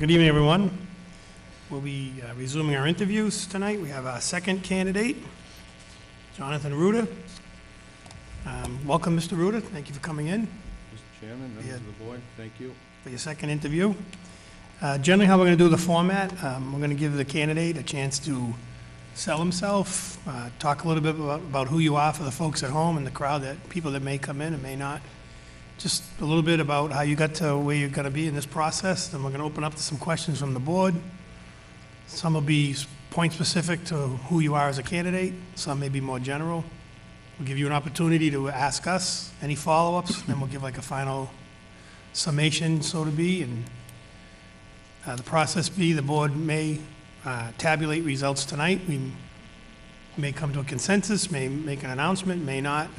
Good evening, everyone. We'll be resuming our interviews tonight. We have our second candidate, Jonathan Ruda. Welcome, Mr. Ruda. Thank you for coming in. Mr. Chairman, members of the board, thank you. For your second interview. Generally, how we're going to do the format, we're going to give the candidate a chance to sell himself, talk a little bit about who you are for the folks at home and the crowd, that people that may come in and may not. Just a little bit about how you got to where you're going to be in this process. Then we're going to open up to some questions from the board. Some will be point specific to who you are as a candidate. Some may be more general. We'll give you an opportunity to ask us any follow-ups. Then we'll give like a final summation, so to be. And the process be, the board may tabulate results tonight. We may come to a consensus, may make an announcement, may not.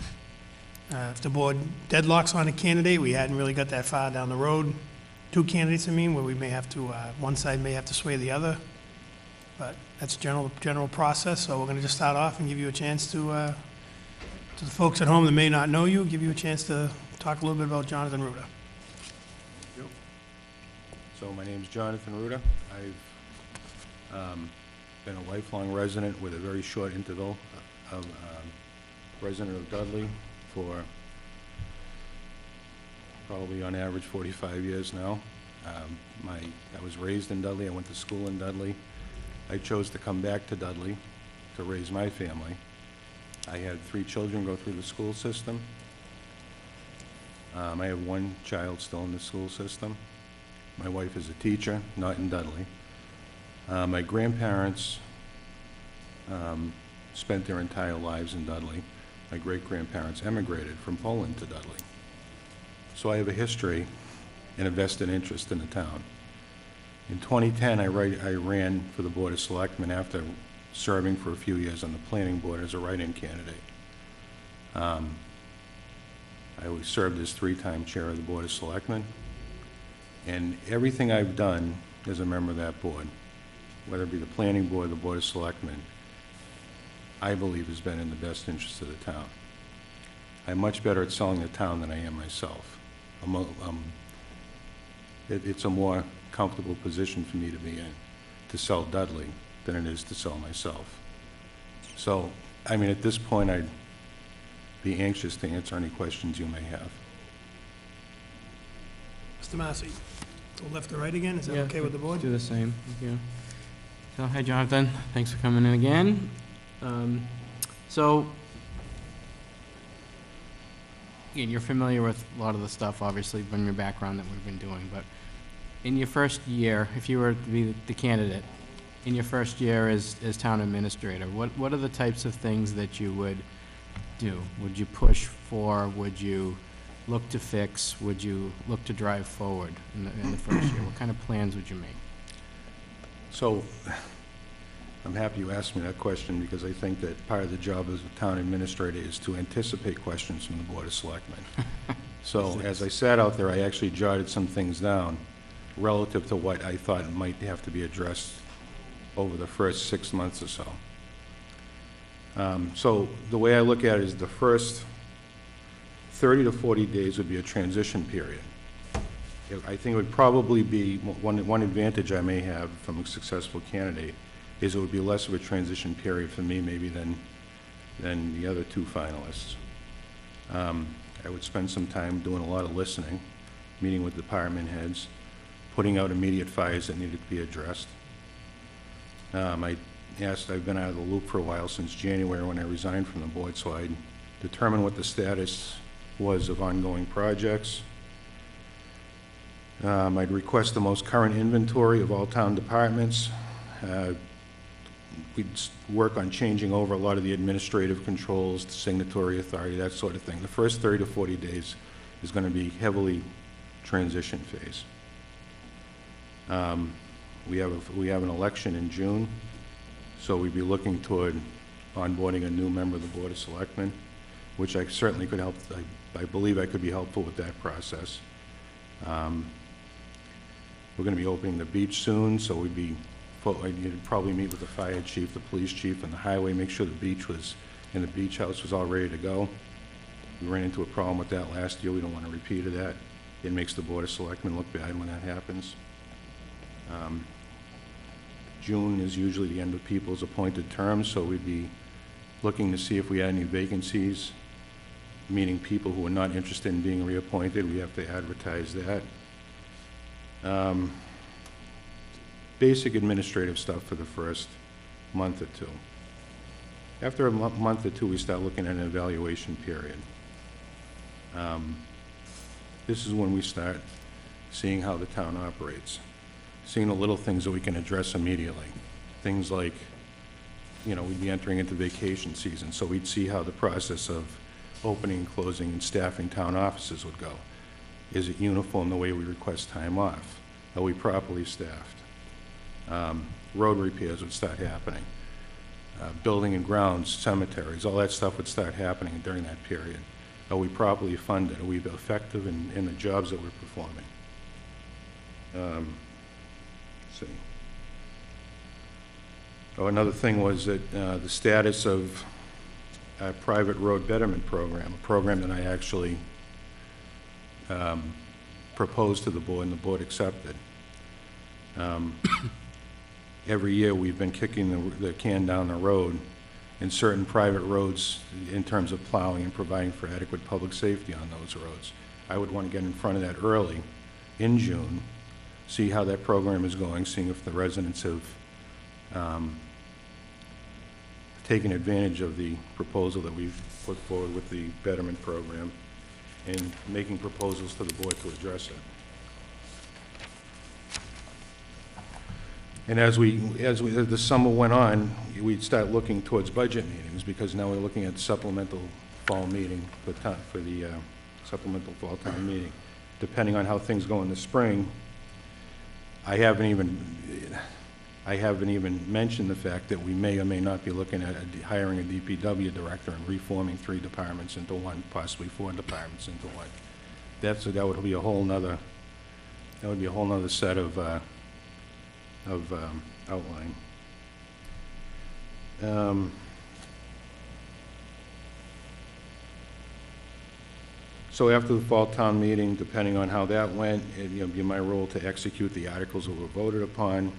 If the board deadlocks on a candidate, we hadn't really got that far down the road. Two candidates, where we may have to, one side may have to sway the other. But that's general process. So we're going to just start off and give you a chance to the folks at home that may not know you, give you a chance to talk a little bit about Jonathan Ruda. Thank you. So my name is Jonathan Ruda. I've been a lifelong resident with a very short interval of resident of Dudley for probably on average 45 years now. I was raised in Dudley. I went to school in Dudley. I chose to come back to Dudley to raise my family. I had 3 children go through the school system. I have 1 child still in the school system. My wife is a teacher, not in Dudley. My grandparents spent their entire lives in Dudley. My great-grandparents emigrated from Poland to Dudley. So I have a history and a vested interest in the town. In 2010, I ran for the Board of Selectmen after serving for a few years on the planning board as a write-in candidate. I served as 3-time chair of the Board of Selectmen, and everything I've done as a member of that board, whether it be the planning board or the Board of Selectmen, I believe has been in the best interest of the town. I'm much better at selling the town than I am myself. It's a more comfortable position for me to be in, to sell Dudley, than it is to sell myself. So, at this point, I'd be anxious to answer any questions you may have. Mr. Massey, go left to right again. Is that okay with the board? Do the same. Thank you. So, hi, Jonathan. Thanks for coming in again. Again, you're familiar with a lot of the stuff, obviously, from your background that we've been doing, but in your first year, if you were to be the candidate, in your first year as town administrator, what are the types of things that you would do? Would you push for? Would you look to fix? Would you look to drive forward in the first year? What kind of plans would you make? So, I'm happy you asked me that question, because I think that part of the job as a town administrator is to anticipate questions from the Board of Selectmen. So as I sat out there, I actually jotted some things down relative to what I thought might have to be addressed over the first 6 months or so. So the way I look at it is the first 30 to 40 days would be a transition period. I think it would probably be one advantage I may have from a successful candidate is it would be less of a transition period for me maybe than the other 2 finalists. I would spend some time doing a lot of listening, meeting with department heads, putting out immediate fires that needed to be addressed. I've been out of the loop for a while since January when I resigned from the board, so I determined what the status was of ongoing projects. I'd request the most current inventory of all town departments. We'd work on changing over a lot of the administrative controls, the signatory authority, that sort of thing. The first 30 to 40 days is going to be heavily transition phase. We have an election in June, so we'd be looking toward onboarding a new member of the Board of Selectmen, which I certainly could help. I believe I could be helpful with that process. We're going to be opening the beach soon, so I'd probably meet with the fire chief, the police chief, and the highway, make sure the beach and the beach house was all ready to go. We ran into a problem with that last year. We don't want to repeat of that. It makes the Board of Selectmen look bad when that happens. June is usually the end of people's appointed terms, so we'd be looking to see if we had any vacancies, meaning people who are not interested in being reappointed. We have to advertise that. Basic administrative stuff for the first month or two. After a month or two, we start looking at an evaluation period. This is when we start seeing how the town operates, seeing the little things that we can address immediately. Things like, we'd be entering into vacation season, so we'd see how the process of opening, closing, and staffing town offices would go. Is it uniform the way we request time off? Are we properly staffed? Road repairs would start happening. Building and grounds, cemeteries, all that stuff would start happening during that period. Are we properly funded? Are we effective in the jobs that we're performing? Let's see. Oh, another thing was that the status of our private road betterment program, a program that I actually proposed to the board and the board accepted. Every year we've been kicking the can down the road in certain private roads in terms of plowing and providing for adequate public safety on those roads. I would want to get in front of that early, in June, see how that program is going, seeing if the residents have taken advantage of the proposal that we've put forward with the betterment program, and making proposals to the board to address it. And as the summer went on, we'd start looking towards budget meetings, because now we're looking at supplemental fall meeting for the supplemental fall town meeting. Depending on how things go in the spring, I haven't even mentioned the fact that we may or may not be looking at hiring a DPW director and reforming 3 departments into one, possibly 4 departments into one. That would be a whole nother set of outline. So after the fall town meeting, depending on how that went, it'd be my role to execute the articles that were voted upon.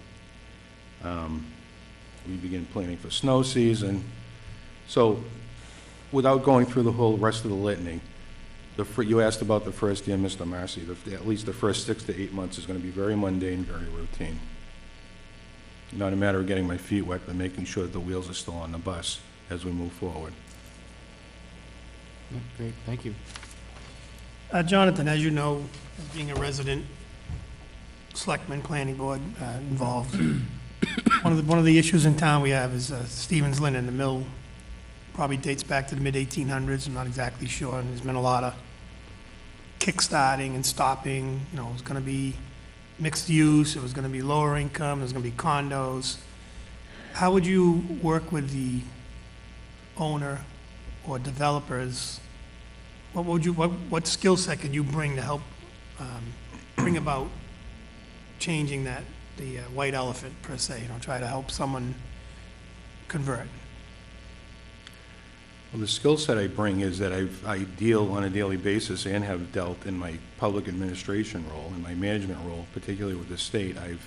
We begin planning for snow season. So without going through the whole rest of the litany, you asked about the first year, Mr. Marcy. At least the first 6 to 8 months is going to be very mundane, very routine. Not a matter of getting my feet wet, but making sure that the wheels are still on the bus as we move forward. Yeah, great, thank you. Jonathan, as you know, being a resident, selectman, planning board involved, one of the issues in town we have is Stevens Linen, the mill, probably dates back to the mid-1800s. I'm not exactly sure, and there's been a lot of kick-starting and stopping. It was going to be mixed use, it was going to be lower income, it was going to be condos. How would you work with the owner or developers? What skill set could you bring to help bring about changing the white elephant per se? Try to help someone convert. Well, the skill set I bring is that I deal on a daily basis and have dealt in my public administration role, in my management role, particularly with the state. I've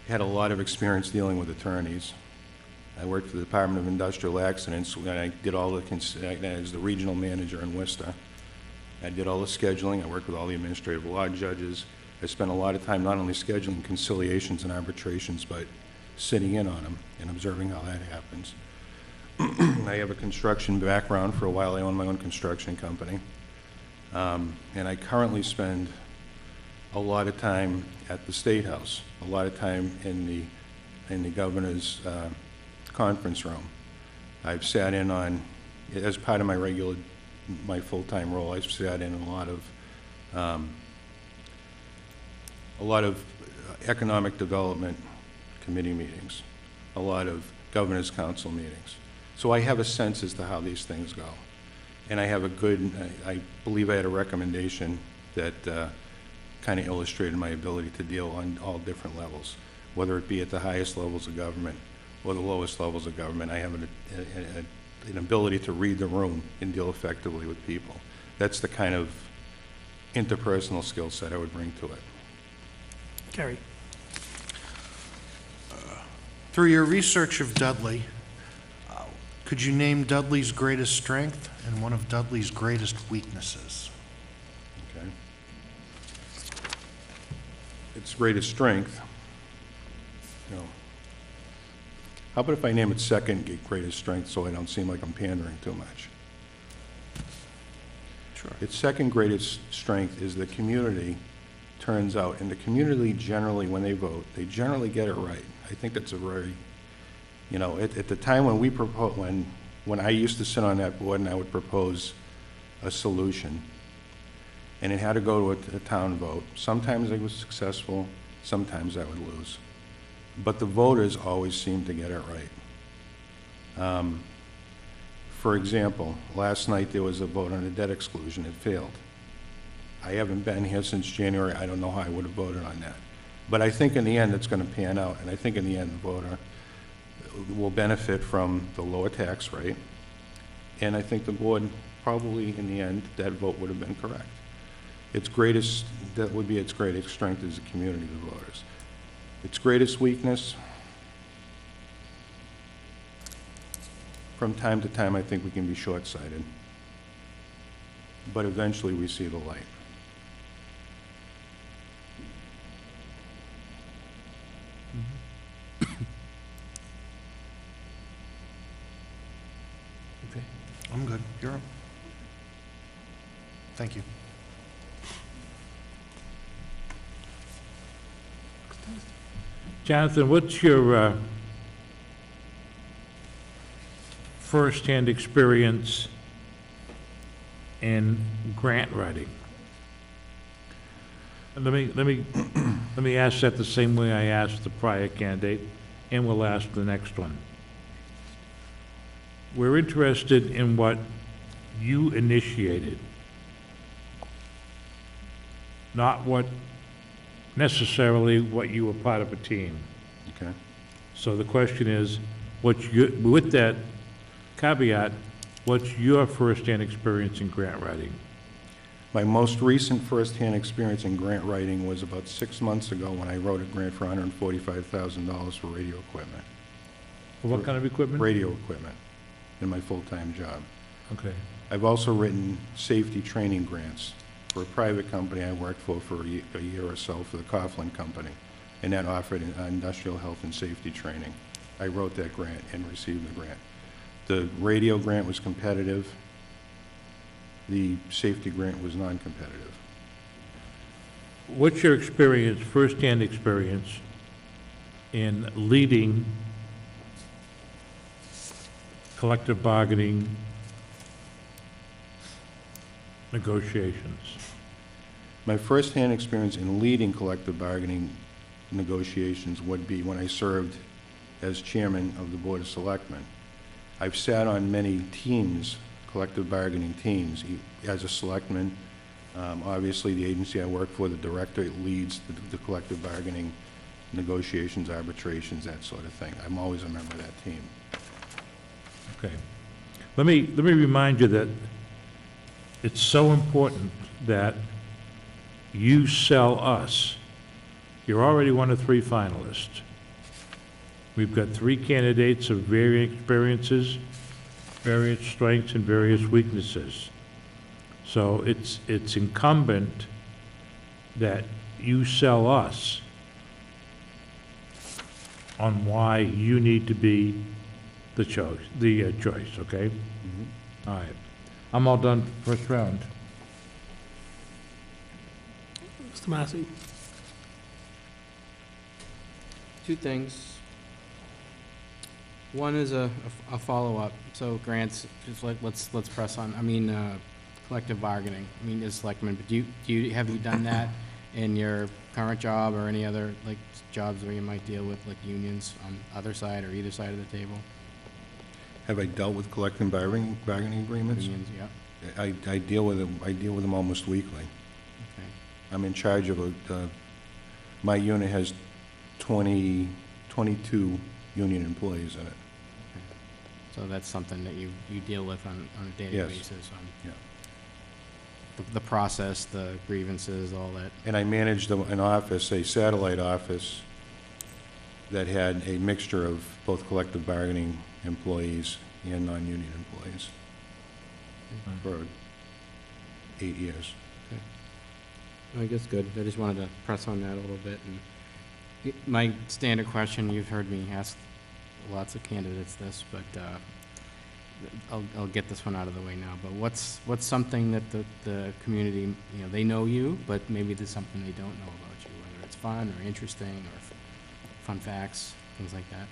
had a lot of experience dealing with attorneys. I worked for the Department of Industrial Accidents, and I did as the regional manager in Worcester. I did all the scheduling. I worked with all the administrative law judges. I spent a lot of time not only scheduling conciliations and arbitrations, but sitting in on them and observing how that happens. I have a construction background. For a while, I owned my own construction company. And I currently spend a lot of time at the State House, a lot of time in the governor's conference room. I've sat in on, as part of my full-time role, I've sat in a lot of economic development committee meetings, a lot of governor's council meetings. So I have a sense as to how these things go. And I have I believe I had a recommendation that kind of illustrated my ability to deal on all different levels, whether it be at the highest levels of government or the lowest levels of government. I have an ability to read the room and deal effectively with people. That's the kind of interpersonal skill set I would bring to it. Kerry? Through your research of Dudley, could you name Dudley's greatest strength and one of Dudley's greatest weaknesses? Okay. Its greatest strength, no. How about if I name its second greatest strength so I don't seem like I'm pandering too much? Sure. Its second greatest strength is the community turns out, and the community generally, when they vote, they generally get it right. I think that's a very, you know, at the time when we propose, when I used to sit on that board and I would propose a solution, and it had to go to a town vote, sometimes I was successful, sometimes I would lose. But the voters always seemed to get it right. For example, last night there was a vote on a debt exclusion. It failed. I haven't been here since January. I don't know how I would have voted on that. But I think in the end it's going to pan out, and I think in the end the voter will benefit from the lower tax rate. And I think the board probably in the end, that vote would have been correct. That would be its greatest strength as a community, the voters. Its greatest weakness, from time to time, I think we can be short-sighted. But eventually we see the light. Okay, I'm good. You're up. Thank you. Jonathan, what's your first-hand experience in grant writing? And let me ask that the same way I asked the prior candidate, and we'll ask the next one. We're interested in what you initiated, not necessarily what you were part of a team. Okay. So the question is, with that caveat, what's your first-hand experience in grant writing? My most recent first-hand experience in grant writing was about 6 months ago when I wrote a grant for $145,000 for radio equipment. For what kind of equipment? Radio equipment in my full-time job. Okay. I've also written safety training grants for a private company I worked for a year or so for the Coughlin Company, and that offered industrial health and safety training. I wrote that grant and received the grant. The radio grant was competitive. The safety grant was non-competitive. What's your experience, first-hand experience, in leading collective bargaining negotiations? My first-hand experience in leading collective bargaining negotiations would be when I served as chairman of the Board of Selectmen. I've sat on many teams, collective bargaining teams, as a selectman. Obviously, the agency I work for, the director leads the collective bargaining negotiations, arbitrations, that sort of thing. I'm always a member of that team. Okay. Let me remind you that it's so important that you sell us. You're already one of 3 finalists. We've got 3 candidates of varying experiences, various strengths, and various weaknesses. So it's incumbent that you sell us on why you need to be the choice, okay? All right. I'm all done first round. Mr. Massey? 2 things. One is a follow-up. So grants, just like, let's press on, collective bargaining. As selectmen, but have you done that in your current job or any other, like, jobs where you might deal with, like, unions on either side or either side of the table? Have I dealt with collective bargaining agreements? Unions, yeah. I deal with them almost weekly. Okay. I'm in charge of my unit has 22 union employees in it. So that's something that you deal with on a daily Yes. basis. Yeah. the process, the grievances, all that. And I managed an office, a satellite office, that had a mixture of both collective bargaining employees and non-union employees for 8 years. I guess good. I just wanted to press on that a little bit. And my standard question, you've heard me ask lots of candidates this, but I'll get this one out of the way now. But what's something that the community, you know, they know you, but maybe there's something they don't know about you, whether it's fun or interesting or fun facts, things like that.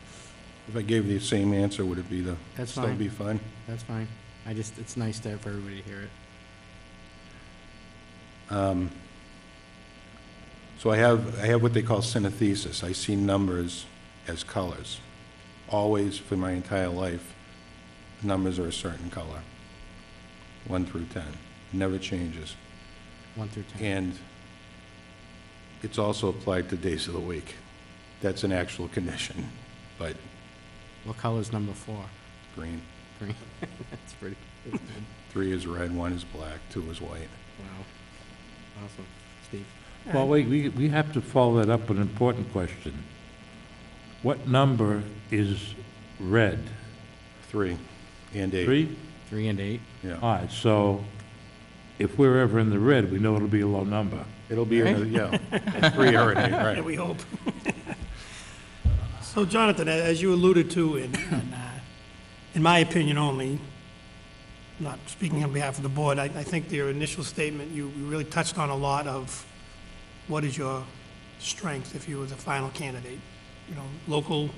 If I gave you the same answer, would it be That's still fine. be fun? That's fine. It's nice for everybody to hear it. So I have what they call synesthesis. I see numbers as colors. Always, for my entire life, numbers are a certain color, 1 through 10. Never changes. 1 through 10. And it's also applied to days of the week. That's an actual condition, but What color's number 4? green. Green. That's pretty good. 3 is red, 1 is black, 2 is white. Wow. Awesome. Steve? Well, we have to follow that up with an important question. What number is red? 3 and 8. 3? 3 and 8. Yeah. All right, so if we're ever in the red, we know it'll be a low number. It'll be, yeah, 3 or an 8, Yeah, right. we hope. So Jonathan, as you alluded to, in my opinion only, not speaking on behalf of the board, I think your initial statement, you really touched on a lot of what is your strength if you were the final candidate. You know, local,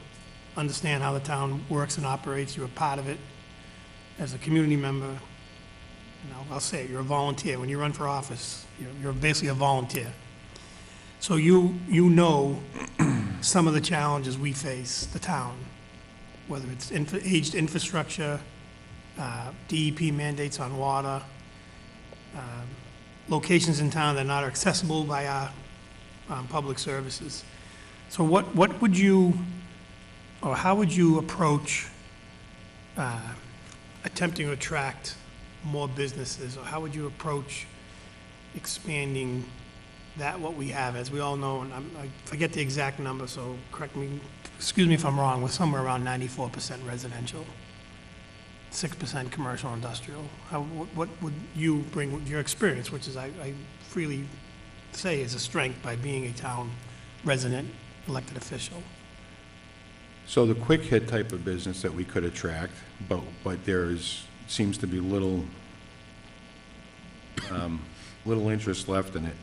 understand how the town works and operates, you're a part of it. As a community member, you know, I'll say it, you're a volunteer. When you run for office, you're basically a volunteer. So you know some of the challenges we face, the town, whether it's aged infrastructure, DEP mandates on water, locations in town that are not accessible by our public services. So what would you, or how would you approach attempting to attract more businesses, or how would you approach expanding that, what we have? As we all know, and I forget the exact number, so correct me, excuse me if I'm wrong, we're somewhere around 94% residential, 6% commercial industrial. What would you bring with your experience, which is, I freely say, is a strength by being a town resident, elected official? So the quick hit type of business that we could attract, but seems to be little interest left in it,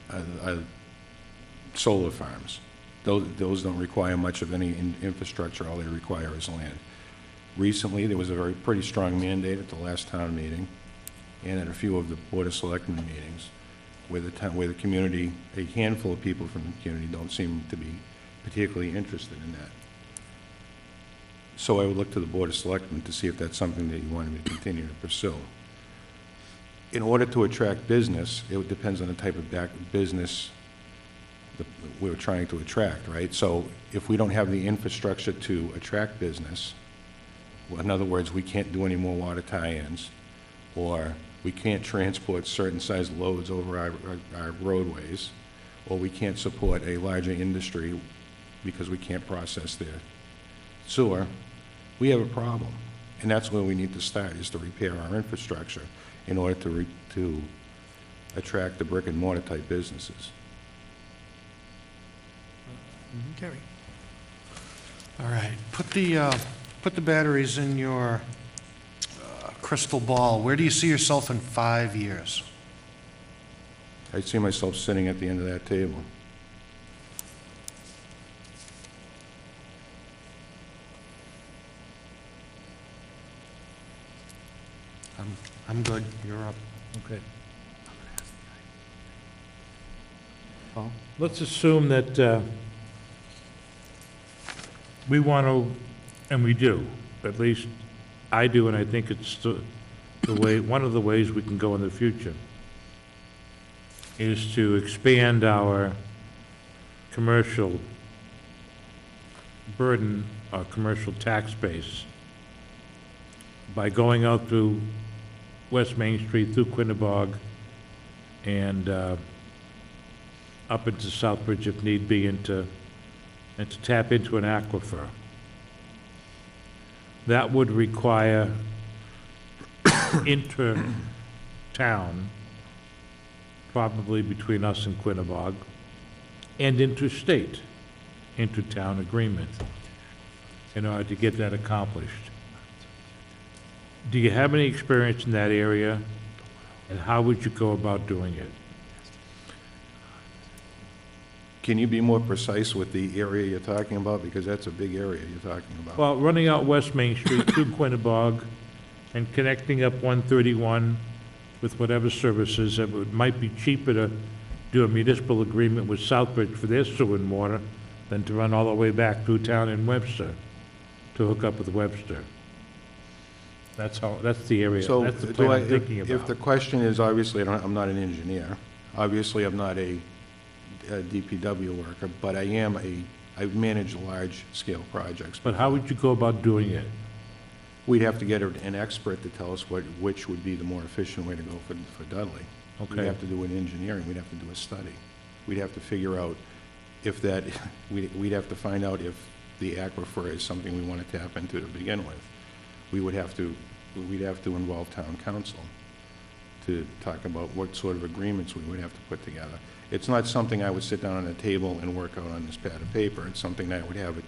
solar farms. Those don't require much of any infrastructure, all they require is land. Recently, there was a pretty strong mandate at the last town meeting and at a few of the Board of Selectmen meetings where the community, a handful of people from the community don't seem to be particularly interested in that. So I would look to the Board of Selectmen to see if that's something that you wanted me to continue to pursue. In order to attract business, it depends on the type of business that we're trying to attract, right? So if we don't have the infrastructure to attract business, well, in other words, we can't do any more water tie-ins, or we can't transport certain size loads over our roadways, or we can't support a larger industry because we can't process their sewer, we have a problem. And that's where we need to start, is to repair our infrastructure in order to attract the brick and mortar type businesses. Kerry? All right, put the batteries in your crystal ball. Where do you see yourself in 5 years? I see myself sitting at the end of that table. I'm good, you're up. Okay. Paul? Let's assume that we want to, and we do, at least I do, and I think it's the way, one of the ways we can go in the future, is to expand our commercial burden, our commercial tax base, by going out through West Main Street, through Quinnebog, and up into Southbridge if need be, and to tap into an aquifer. That would require inter-town, probably between us and Quinnebog, and interstate, inter-town agreement in order to get that accomplished. Do you have any experience in that area, and how would you go about doing it? Can you be more precise with the area you're talking about? Because that's a big area you're talking about. Well, running out West Main Street to Quinnebog and connecting up 131 with whatever services, it might be cheaper to do a municipal agreement with Southbridge for their sewer and water than to run all the way back through town in Webster to hook up with Webster. That's the area, So, that's the plan I'm thinking if the about. question is, obviously, I'm not an engineer. Obviously, I'm not a DPW worker, but I manage large-scale projects. But how would you go about doing it? We'd have to get an expert to tell us which would be the more efficient way to go for Dudley. We'd Okay. have to do an engineering, we'd have to do a study. We'd have to figure out if that, we'd have to find out if the aquifer is something we want to tap into to begin with. We'd have to involve town council to talk about what sort of agreements we would have to put together. It's not something I would sit down on a table and work out on this pad of paper. It's something that I would have a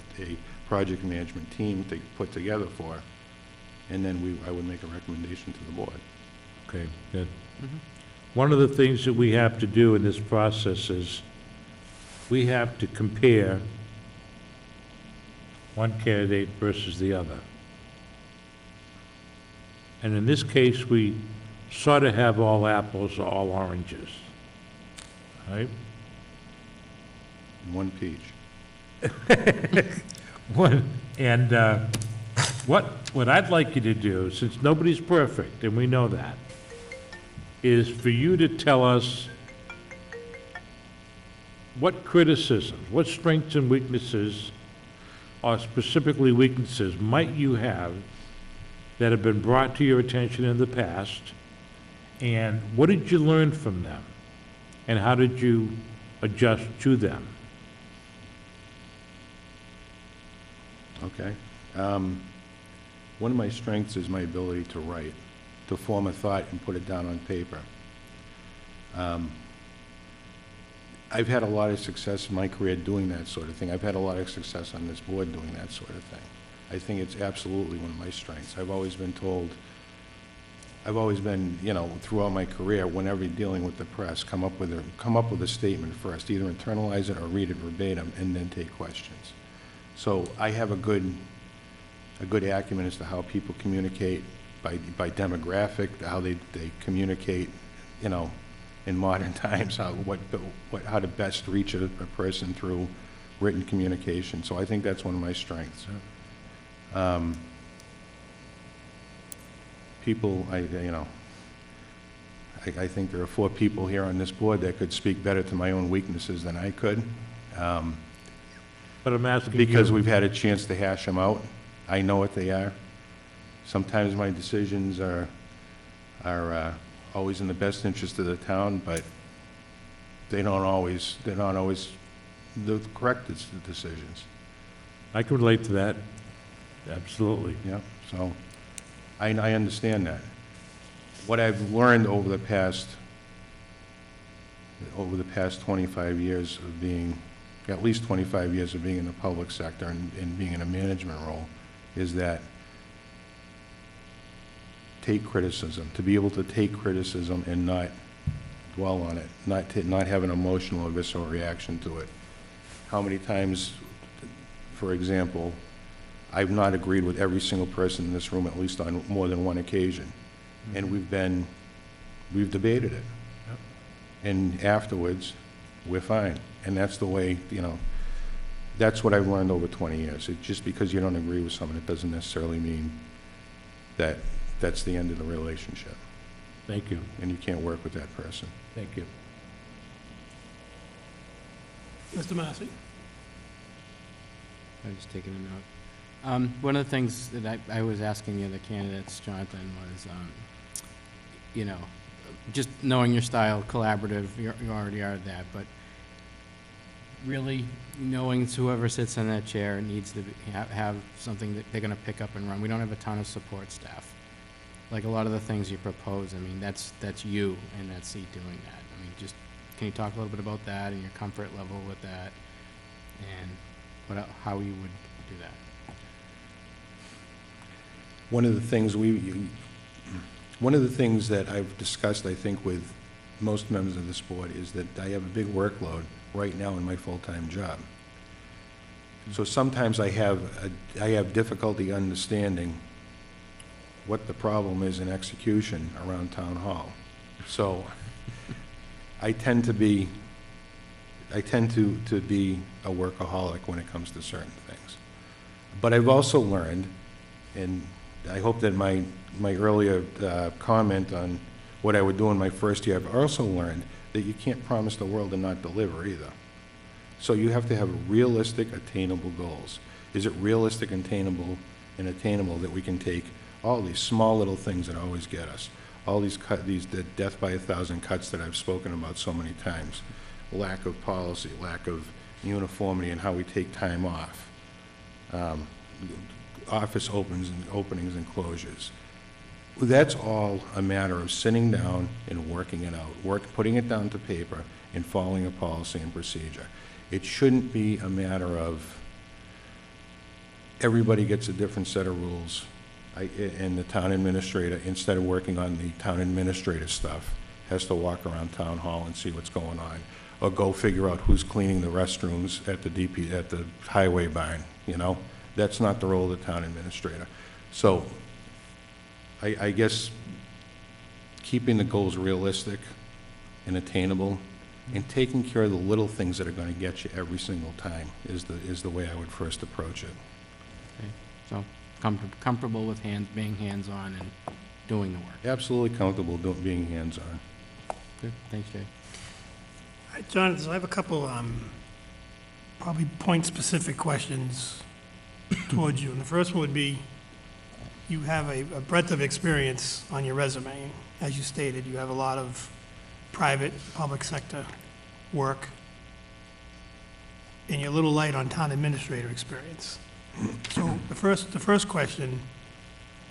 project management team to put together for, and then I would make a recommendation to the board. Okay, good. One of the things that we have to do in this process is we have to compare one candidate versus the other. And in this case, we sort of have all apples or all oranges, right? One peach. And what I'd like you to do, since nobody's perfect, and we know that, is for you to tell us what criticisms, what strengths and weaknesses, or specifically weaknesses, might you have that have been brought to your attention in the past, and what did you learn from them, and how did you adjust to them? Okay. One of my strengths is my ability to write, to form a thought and put it down on paper. I've had a lot of success in my career doing that sort of thing. I've had a lot of success on this board doing that sort of thing. I think it's absolutely one of my strengths. I've always been, throughout my career, whenever you're dealing with the press, come up with a statement first, either internalize it or read it verbatim, and then take questions. So I have a good acumen as to how people communicate by demographic, how they communicate, in modern times, how to best reach a person through written communication. So I think that's one of my strengths. People, I think there are 4 people here on this board that could speak better to my own weaknesses than I could. But I'm asking you... Because we've had a chance to hash them out. I know what they are. Sometimes my decisions are always in the best interest of the town, but they're not always the correct decisions. I can relate to that, absolutely. Yeah, so I understand that. What I've learned over the past 25 years of being, at least 25 years of being in the public sector and being in a management role, is that to be able to take criticism and not dwell on it, not have an emotional or visceral reaction to it. How many times, for example, I've not agreed with every single person in this room, at least on more than one occasion, and we've debated it. Yep. And afterwards, we're fine. And that's the way, that's what I've learned over 20 years. Just because you don't agree with someone, it doesn't necessarily mean that that's the end of the relationship, Thank you, and you can't work with that person. thank you. Mr. Massey? I was just taking a note. One of the things that I was asking the other candidates, Jonathan, was, just knowing your style, collaborative, you already are that, but really knowing whoever sits in that chair needs to have something that they're gonna pick up and run. We don't have a ton of support staff. Like a lot of the things you propose, I mean, that's you in that seat doing that. I mean, just, can you talk a little bit about that and your comfort level with that? And how you would do that? One of the things that I've discussed, I think, with most members of this board is that I have a big workload right now in my full-time job. So sometimes I have difficulty understanding what the problem is in execution around town hall. So I tend to be a workaholic when it comes to certain things. But I've also learned, and I hope that my earlier comment on what I would do in my first year, I've also learned that you can't promise the world and not deliver either. So you have to have realistic, attainable goals. Is it realistic, attainable that we can take all these small little things that always get us, all these the death by 1,000 cuts that I've spoken about so many times, lack of policy, lack of uniformity in how we take time off, office openings and closures. That's all a matter of sitting down and working it out, putting it down to paper and following a policy and procedure. It shouldn't be a matter of everybody gets a different set of rules, and the town administrator, instead of working on the town administrative stuff, has to walk around town hall and see what's going on, or go figure out who's cleaning the restrooms at the highway barn, you know? That's not the role of the town administrator. So I guess keeping the goals realistic and attainable and taking care of the little things that are going to get you every single time is the way I would first approach it. Okay. So comfortable with being hands-on and doing the work. Absolutely comfortable being hands-on. Good. Thanks, Jay. All right, John, so I have a couple probably point-specific questions towards you. And the first one would be, you have a breadth of experience on your resume. As you stated, you have a lot of private, public sector work, and you're a little light on town administrator experience. So the first question,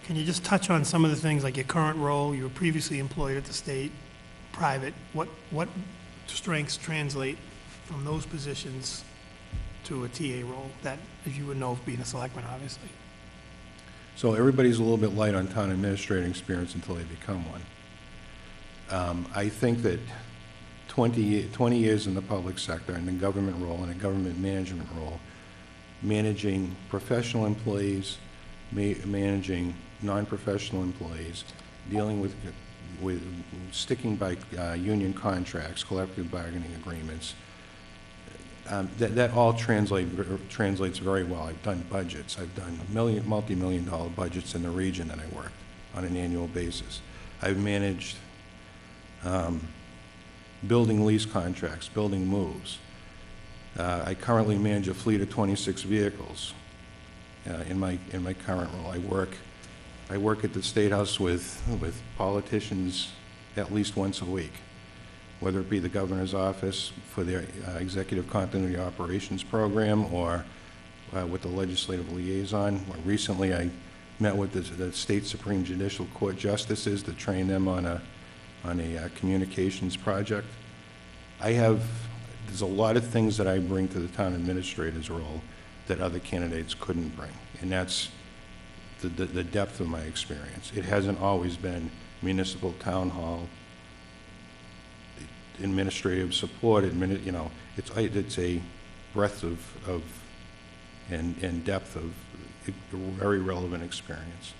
can you just touch on some of the things, like your current role, you were previously employed at the state, private, what strengths translate from those positions to a TA role, that, as you would know, being a selectman, obviously? So everybody's a little bit light on town administrating experience until they become one. I think that 20 years in the public sector, in the government role, in a government management role, managing professional employees, managing non-professional employees, dealing with sticking by union contracts, collective bargaining agreements, that all translates very well. I've done budgets. I've done multi-million-dollar budgets in the region that I work on an annual basis. I've managed building lease contracts, building moves. I currently manage a fleet of 26 vehicles in my current role. I work at the State House with politicians at least once a week, whether it be the governor's office for their executive continuity operations program, or with the legislative liaison. Recently, I met with the state Supreme Judicial Court justices to train them on a communications project. There's a lot of things that I bring to the town administrator's role that other candidates couldn't bring, and that's the depth of my experience. It hasn't always been municipal town hall, administrative support, it's a breadth of and depth of very relevant experience.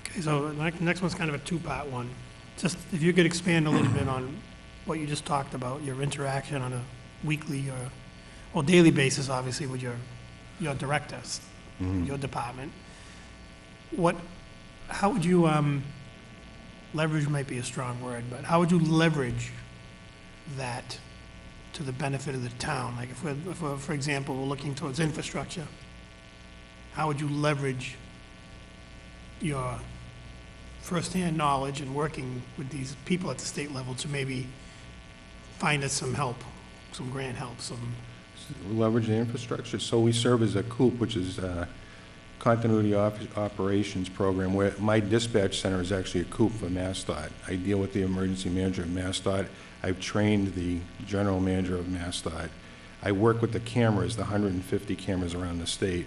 Okay, so the next one's kind of a two-part one. Just if you could expand a little bit on what you just talked about, your interaction on a weekly or daily basis, obviously, with your directors, your department. How would you, leverage might be a strong word, but how would you leverage that to the benefit of the town? Like if we're, for example, we're looking towards infrastructure, how would you leverage your firsthand knowledge and working with these people at the state level to maybe find us some help, some grant help, some, Leverage the infrastructure. So we serve as a COOP, which is Continuity Operations Program, where my dispatch center is actually a COOP for MassDOT. I deal with the emergency manager of MassDOT. I've trained the general manager of MassDOT. I work with the cameras, the 150 cameras around the state,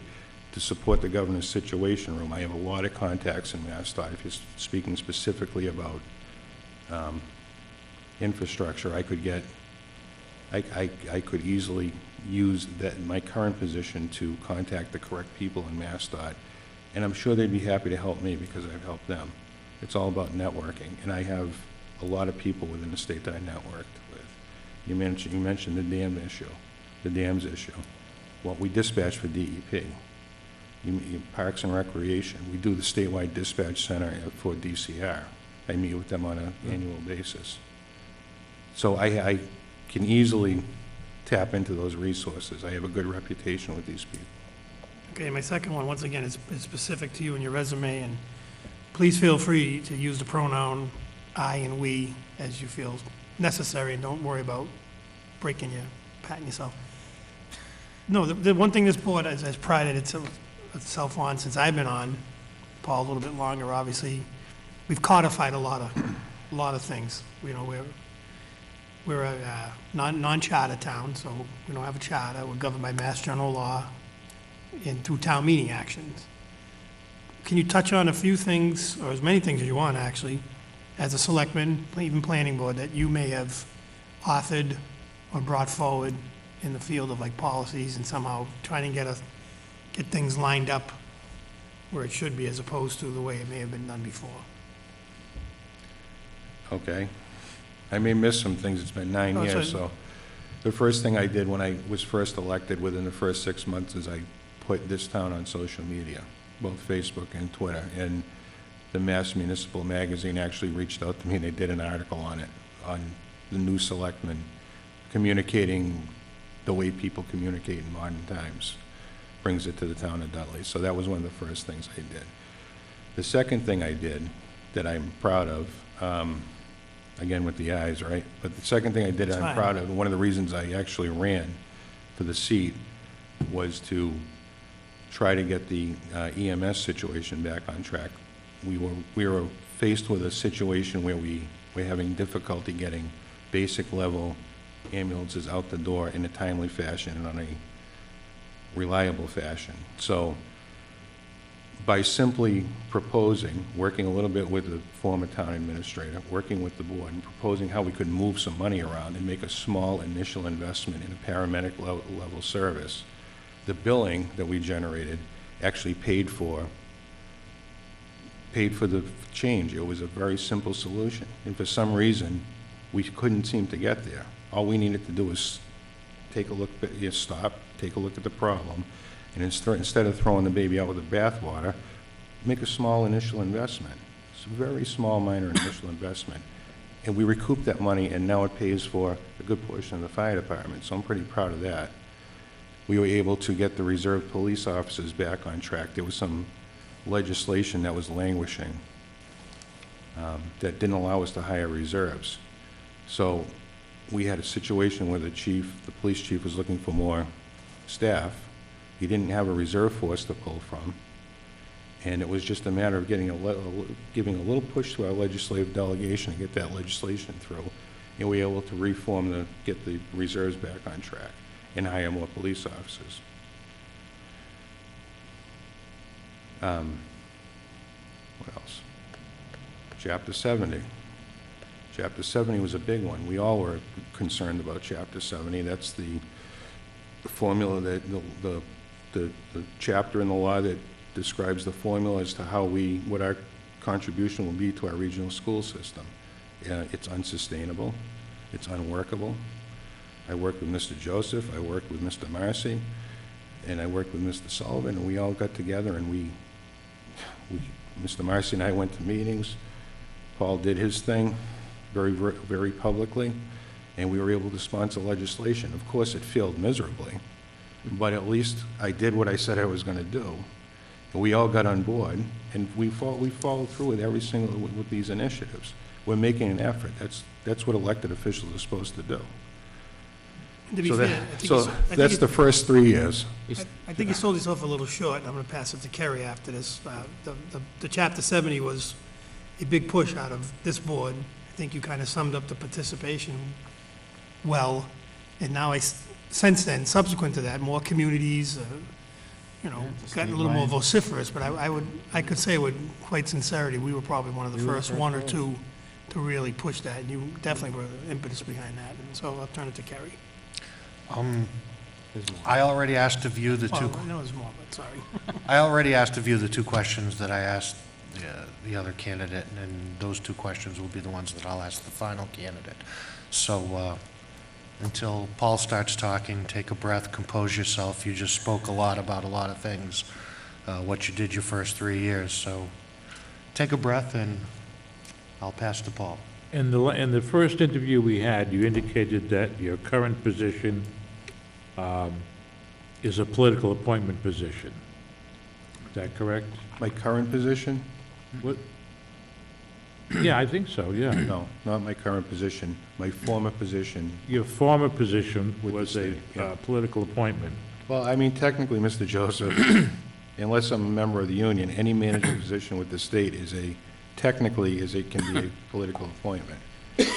to support the governor's situation room. I have a lot of contacts in MassDOT. If you're speaking specifically about infrastructure, I could get, I could easily use that, my current position, to contact the correct people in MassDOT, and I'm sure they'd be happy to help me because I've helped them. It's all about networking, and I have a lot of people within the state that I networked with. You mentioned the dams issue. Well, we dispatch for DEP. Parks and Recreation, we do the statewide dispatch center for DCR. I meet with them on an annual basis. So I can easily tap into those resources. I have a good reputation with these people. okay, my second one, once again, is specific to you and your resume, and please feel free to use the pronoun I and we as you feel necessary, and don't worry about patting yourself. No, the one thing this board has prided itself on since I've been on, Paul a little bit longer, obviously, we've codified a lot of things. You know, we're a non-charter town, so we don't have a charter. We're governed by Mass General Law and through town meeting actions. Can you touch on a few things, or as many things as you want, actually, as a selectman, even planning board, that you may have authored or brought forward in the field of like policies and somehow trying to get things lined up where it should be, as opposed to the way it may have been done before? Okay. I may miss some things. It's been 9 years, so the first thing I did when I was first elected, within the first 6 months, is I put this town on social media, both Facebook and Twitter, and the Mass Municipal Magazine actually reached out to me, and they did an article on it, on the new selectmen communicating the way people communicate in modern times. Brings it to the town of Dudley. So that was one of the first things I did. The second thing I did that I'm proud of, again with the eyes, right? But the second thing I did That's I'm fine. proud of, and one of the reasons I actually ran for the seat, was to try to get the EMS situation back on track. We were faced with a situation where we were having difficulty getting basic level ambulances out the door in a timely fashion and on a reliable fashion. So by simply proposing, working a little bit with the former town administrator, working with the board, and proposing how we could move some money around and make a small initial investment in a paramedic level service, the billing that we generated actually paid for the change. It was a very simple solution. And for some reason, we couldn't seem to get there. All we needed to do was take a look, stop, take a look at the problem, and instead of throwing the baby out with the bathwater, make a small initial investment. It's a very small, minor initial investment. And we recouped that money, and now it pays for a good portion of the fire department, so I'm pretty proud of that. We were able to get the reserve police officers back on track. There was some legislation that was languishing that didn't allow us to hire reserves. So we had a situation where the police chief was looking for more staff. He didn't have a reserve force to pull from, and it was just a matter of giving a little push to our legislative delegation to get that legislation through, and we were able to get the reserves back on track and hire more police officers. What else? Chapter 70. Chapter 70 was a big one. We all were concerned about Chapter 70. That's the formula that the chapter in the law that describes the formula as to what our contribution will be to our regional school system. It's unsustainable. It's unworkable. I worked with Mr. Joseph. I worked with Mr. Marcy, and I worked with Mr. Sullivan, and we all got together, and Mr. Marcy and I went to meetings. Paul did his thing very, very publicly, and we were able to sponsor legislation. Of course, it failed miserably, but at least I did what I said I was going to do, And we all got on board, and we followed through with every single, with these initiatives. We're making an effort. That's what elected officials are supposed to do. To be So fair, that, I think so it's- I think that's it- the first 3 years. I think you sold yourself a little short. I'm going to pass it to Kerry after this. The Chapter 70 was a big push out of this board. I think you kind of summed up the participation well. And now since then, subsequent to that, more communities, gotten a little more vociferous. But I could say with quite sincerity, we were probably one of the first one or two to really push that. And you definitely were the impetus behind that. And so I'll turn it to Kerry. I already asked of you the two, Well, I know there's more, but sorry. I already asked of you the two questions that I asked the other candidate, and those two questions will be the ones that I'll ask the final candidate. So, until Paul starts talking, take a breath, compose yourself. You just spoke a lot about a lot of things, what you did your first 3 years. So take a breath, and I'll pass to Paul. In the first interview we had, you indicated that your current position is a political appointment position. Is that correct? My current position? What? Yeah, I think so, yeah. No, not my current position. My former position. Your former position With the was a state, yeah. political appointment. Well, I mean, technically, Mr. Joseph, unless I'm a member of the union, any management position with the state can be a political appointment.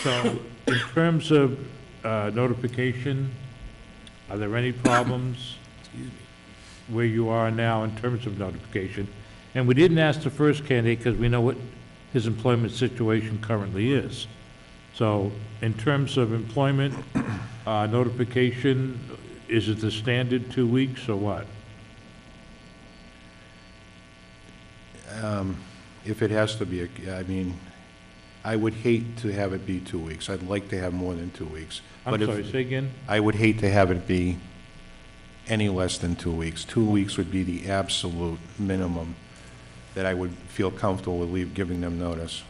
So, in terms of notification, are there any problems where you are now in terms of notification? And we didn't ask the first candidate because we know what his employment situation currently is. So, in terms of employment notification, is it the standard 2 weeks or what? If it has to be, I mean, I would hate to have it be 2 weeks. I'd like to have more than 2 weeks. I'm But if- sorry, say again? I would hate to have it be any less than 2 weeks. 2 weeks would be the absolute minimum that I would feel comfortable with giving them notice.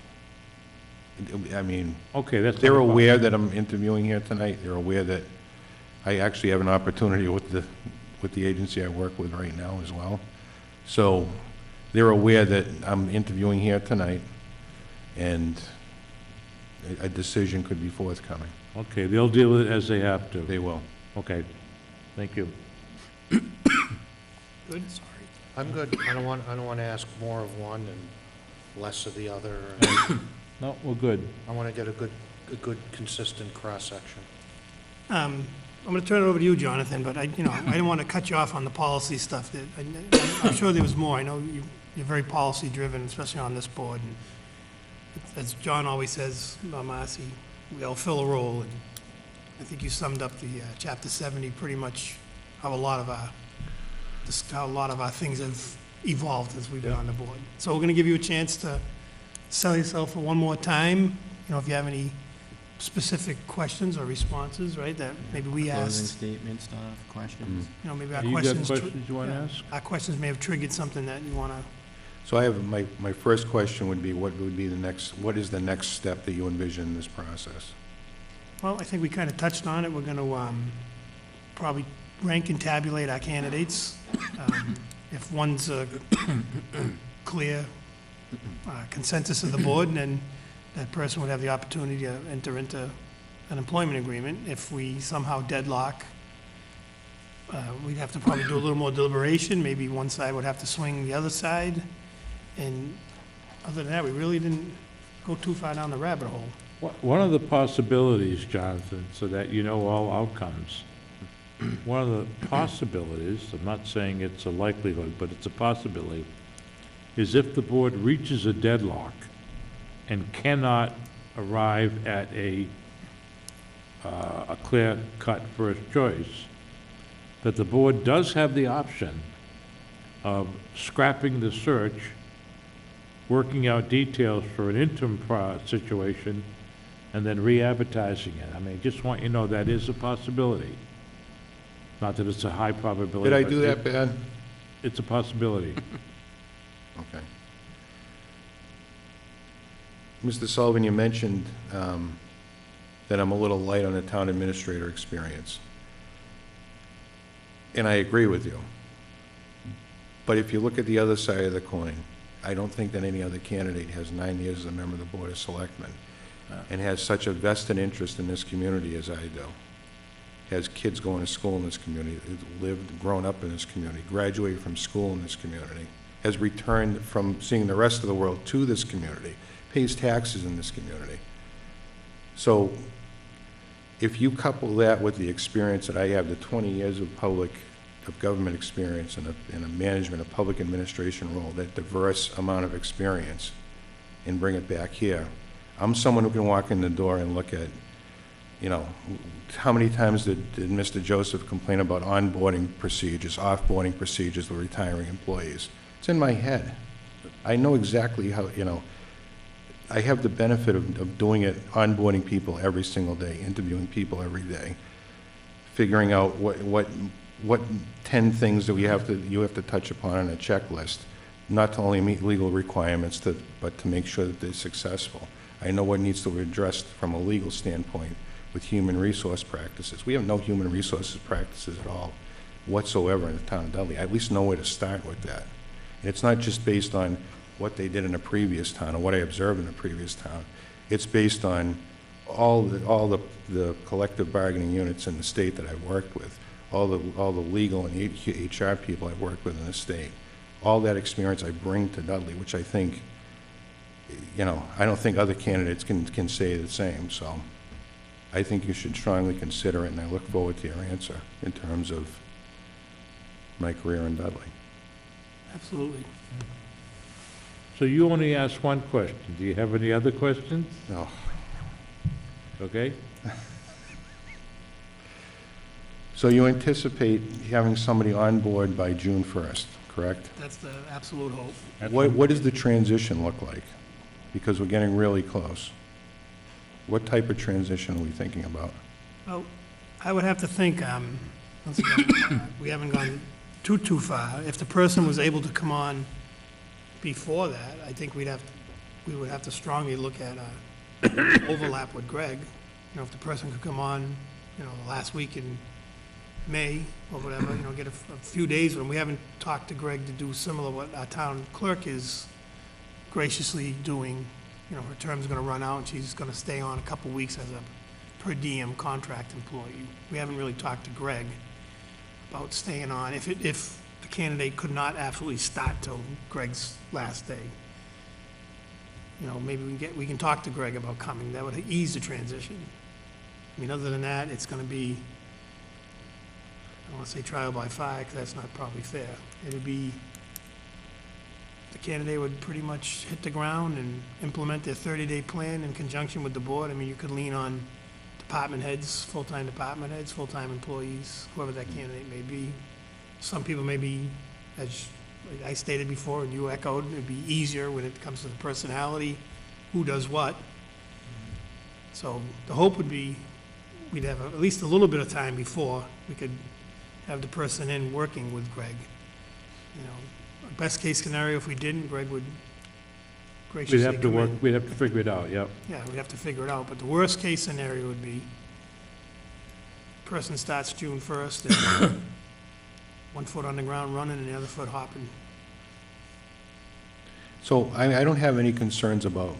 I mean, Okay, that's. they're not a problem. aware that I'm interviewing here tonight. They're aware that I actually have an opportunity with the agency I work with right now as well. So they're aware that I'm interviewing here tonight, and a decision could be forthcoming. Okay, they'll deal with it as they have to. They will. Okay, thank you. Good, sorry. I'm good. I don't want to ask more of one and less of the other. No, we're good. I want to get a good, consistent cross-section. I'm going to turn it over to you, Jonathan, but I didn't want to cut you off on the policy stuff. I'm sure there was more. I know you're very policy-driven, especially on this board. And as John always says, Marcy, we all fill a role, and I think you summed up the Chapter 70 pretty much how a lot of our things have evolved as we've been on the board. So we're going to give you a chance to sell yourself for one more time. If you have any specific questions or responses, right, that maybe we Closing asked, statement stuff, questions. maybe our You got questions. questions you want to ask? Our questions may have triggered something that you want to, So I have, my first question would be, what is the next step that you envision in this process? well, I think we kind of touched on it. We're going to probably rank and tabulate our candidates. If one's a clear consensus of the board, then that person would have the opportunity to enter into an employment agreement. If we somehow deadlock, we'd have to probably do a little more deliberation. Maybe one side would have to swing the other side. And other than that, we really didn't go too far down the rabbit hole. One of the possibilities, Jonathan, so that you know all outcomes, one of the possibilities, I'm not saying it's a likelihood, but it's a possibility, is if the board reaches a deadlock and cannot arrive at a clear-cut first choice, that the board does have the option of scrapping the search, working out details for an interim situation, and then re-advertising it. I mean, just want you to know that is a possibility. Not that it's a high probability. Did I but do that bad? It's a possibility. Okay. Mr. Sullivan, you mentioned that I'm a little light on the town administrator experience. And I agree with you. But if you look at the other side of the coin, I don't think that any other candidate has 9 years as a member of the Board of Selectmen and has such a vested interest in this community as I do. Has kids going to school in this community, lived, grown up in this community, graduated from school in this community, has returned from seeing the rest of the world to this community, pays taxes in this community. So if you couple that with the experience that I have, the 20 years of government experience in a management, a public administration role, that diverse amount of experience, and bring it back here, I'm someone who can walk in the door and look at, you know, how many times did Mr. Joseph complain about onboarding procedures, offboarding procedures with retiring employees? It's in my head. I know exactly how, you know, I have the benefit of doing it, onboarding people every single day, interviewing people every day, figuring out what 10 things that you have to touch upon on a checklist, not to only meet legal requirements, but to make sure that they're successful. I know what needs to be addressed from a legal standpoint with human resource practices. We have no human resources practices at all whatsoever in the town of Dudley. I at least know where to start with that. And it's not just based on what they did in a previous town or what I observed in a previous town. It's based on all the collective bargaining units in the state that I've worked with, all the legal and HR people I've worked with in the state. All that experience I bring to Dudley, which I think, you know, I don't think other candidates can say the same. So I think you should strongly consider it, and I look forward to your answer in terms of my career in Dudley. Absolutely. So you only asked one question. Do you have any other questions? No. Okay? So you anticipate having somebody on board by June 1st, correct? That's the absolute hope. What does the transition look like? Because we're getting really close. What type of transition are we thinking about? Well, I would have to think, once again, we haven't gone too far. If the person was able to come on before that, I think we would have to strongly look at overlap with Greg. You know, if the person could come on, you know, last week in May or whatever, you know, get a few days when we haven't talked to Greg to do similar what our town clerk is graciously doing. You know, her term's gonna run out and she's gonna stay on a couple weeks as a per diem contract employee. We haven't really talked to Greg about staying on, if the candidate could not absolutely start till Greg's last day. You know, maybe we can talk to Greg about coming, that would ease the transition. I mean, other than that, it's gonna be, I don't wanna say trial by fire, because that's not probably fair. It would be, the candidate would pretty much hit the ground and implement their 30-day plan in conjunction with the board. I mean, you could lean on department heads, full-time department heads, full-time employees, whoever that candidate may be. Some people may be, as I stated before and you echoed, it'd be easier when it comes to the personality, who does what. So the hope would be we'd have at least a little bit of time before we could have the person in working with Greg. You know, best case scenario, if we didn't, Greg would graciously We'd have to come work, in. we'd have to figure it out, yep. Yeah, we'd have to figure it out, but the worst case scenario would be person starts June 1st and one foot on the ground running and the other foot hopping. So I don't have any concerns about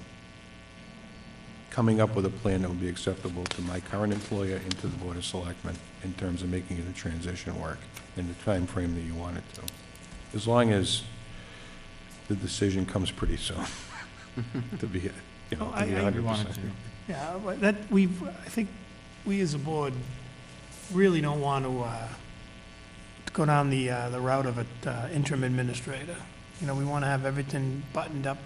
coming up with a plan that would be acceptable to my current employer and to the Board of Selectmen in terms of making the transition work in the time frame that you want it to. As long as the decision comes pretty soon, to be, you know, to be 100%. Yeah, but I think we as a board really don't want to go down the route of an interim administrator. You know, we want to have everything buttoned up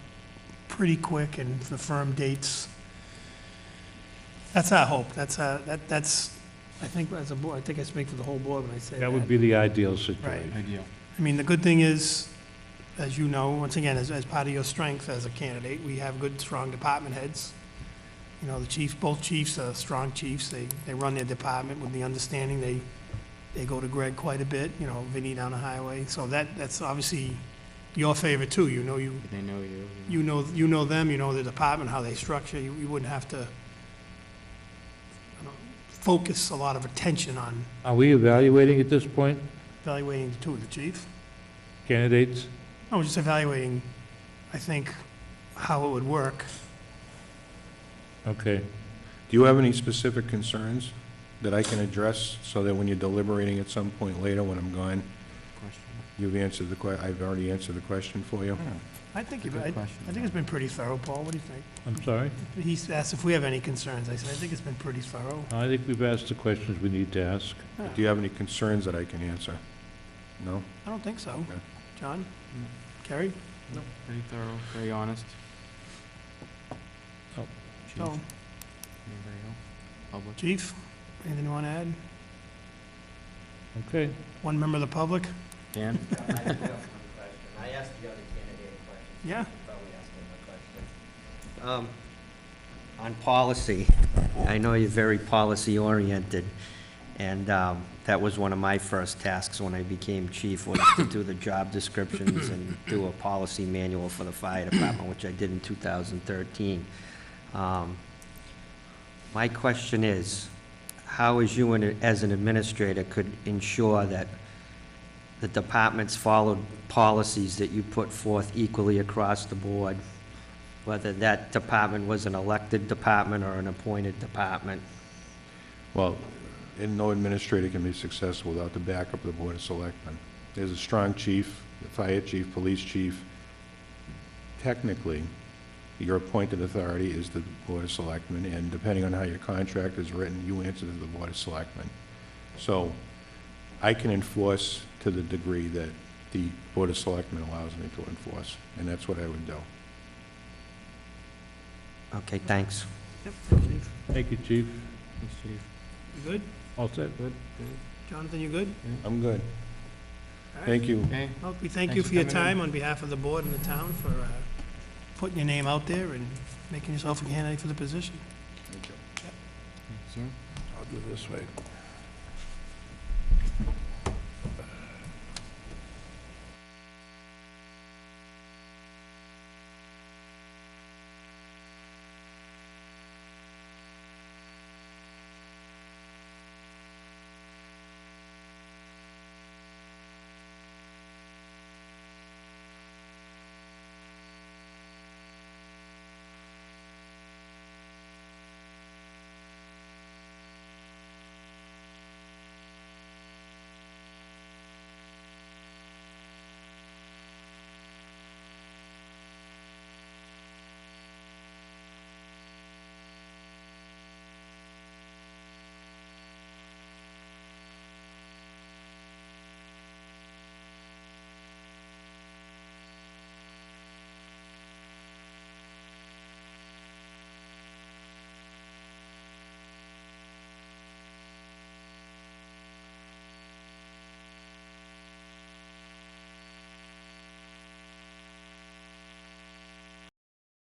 pretty quick and the firm dates. That's our hope. That's, I think as a board, I think I speak for the whole board when I say that. That would be the ideal situation. Right. Ideal. I mean, the good thing is, as you know, once again, as part of your strength as a candidate, we have good, strong department heads. You know, the chiefs, both chiefs are strong chiefs. They run their department with the understanding they go to Greg quite a bit, you know, Vinnie down the highway. So that's obviously your favor too. You know, They know you. you know them, you know the department, how they structure. You wouldn't have to focus a lot of attention on Are we evaluating at this point? evaluating the chief. candidates? I was just evaluating, I think, how it would work. Okay. Do you have any specific concerns that I can address so that when you're deliberating at some point later when I'm gone, Question. you've answered I've already answered the question for you? I think, Good question. I think it's been pretty thorough, Paul. What do you think? I'm sorry? He asked if we have any concerns. I said, I think it's been pretty thorough. I think we've asked the questions we need to ask. Do you have any concerns that I can answer? No? I don't think so. Okay. John? Kerry? No, pretty thorough, very honest. Oh. Chief, So, anybody else? Public? Chief, anything you want to add? Okay. One member of the public? Dan? I asked the other candidate a question. Yeah. You probably asked him a question. On policy, I know you're very policy-oriented, and that was one of my first tasks when I became chief, was to do the job descriptions and do a policy manual for the fire department, which I did in 2013. My question is, how as you, as an administrator, could ensure that the departments followed policies that you put forth equally across the board, whether that department was an elected department or an appointed department? Well, and no administrator can be successful without the backup of the Board of Selectmen. There's a strong chief, the fire chief, police chief. Technically, your appointed authority is the Board of Selectmen, and depending on how your contract is written, you answer to the Board of Selectmen. So I can enforce to the degree that the Board of Selectmen allows me to enforce, and that's what I would do. Okay, thanks. Yep, thanks, Chief. Thank you, Chief. Thanks, Chief. You good? All set? Good, good. Jonathan, you good? I'm good. All right. Thank you. Okay, Well, we thank Thanks you for for your coming in. time on behalf of the board and the town for putting your name out there and making yourself a candidate for the position. thanks, sir. I'll do it this way.